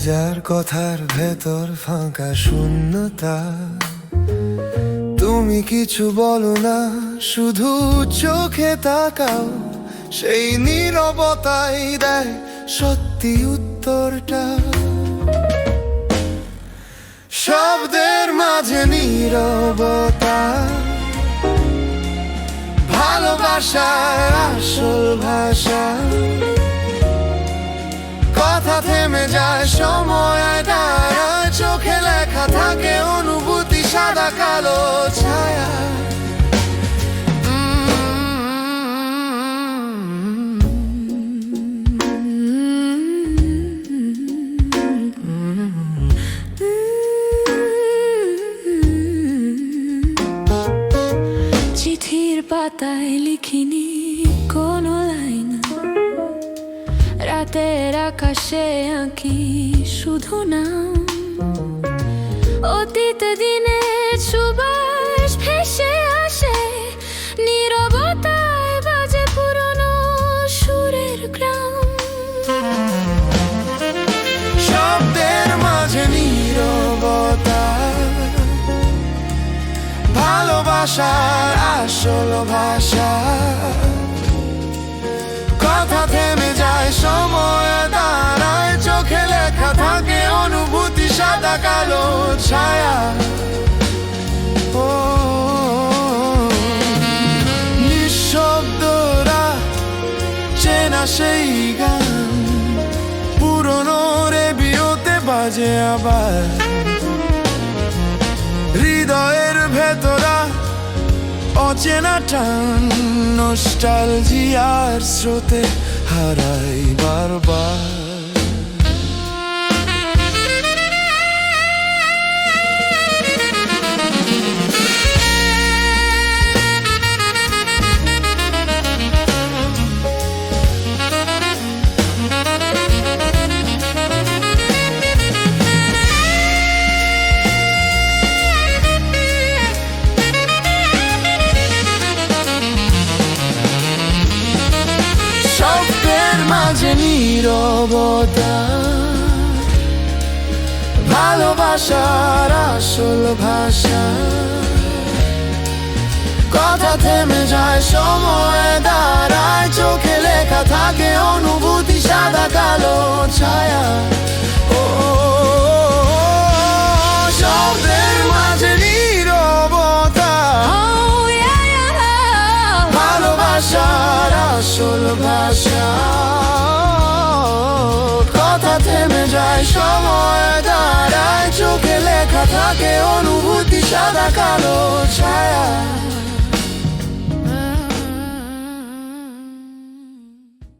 হাজার কথার ভেতর ফাঁকা শূন্যতা। তুমি কিছু বলো না, শুধু চোখে তাকাও, সেই নীরবতাই দেয় সত্যি উত্তরটা। শব্দের মাঝে নীরবতা, ভালোবাসার আসল ভাষা। কথা থেমে যায়, সময় দাঁড়ায়, চোখে লেখা থাকে অনুভূতি সাদা কালো ছায়া। চিঠির পাতায় লিখিনি কোনো লাইন, রাতের আকাশে আঁকি শুধু নাম। অতীত দিনের সুবাস ভেসে আসে, নীরবতায় বাজে পুরনো সুরের গ্রাম। শব্দের মাঝে নীরবতা, ভালোবাসার আসল ভাষা। কথা থেমে যায়, সময় দাঁড়ায়, চোখে লেখা থাকে অনুভূতি সাদা কালো ছায়া। ও নিঃশব্দরা চেনা সেই গান, পুরনো রেডিওতে বাজে আবার। হৃদয়ের ভেতরা অচেনা টান, নস্টালজিয়ার স্রোতে হারাই বারবার। মাঝে নীরবতা, ভালোবাসার আসল ভাষা। কথা থেমে যায়, সময় দাঁড়ায়, চোখে লেখা থাকে অনুভূতি সাদা কালো ছায়া। ও শব্দের মাঝে নীরবতা, ভালোবাসার আসল ভাষা। কথা থেমে যায়, সময় দাঁড়ায়, চোখে লেখা থাকে অনুভূতি সাদা কালো ছায়া।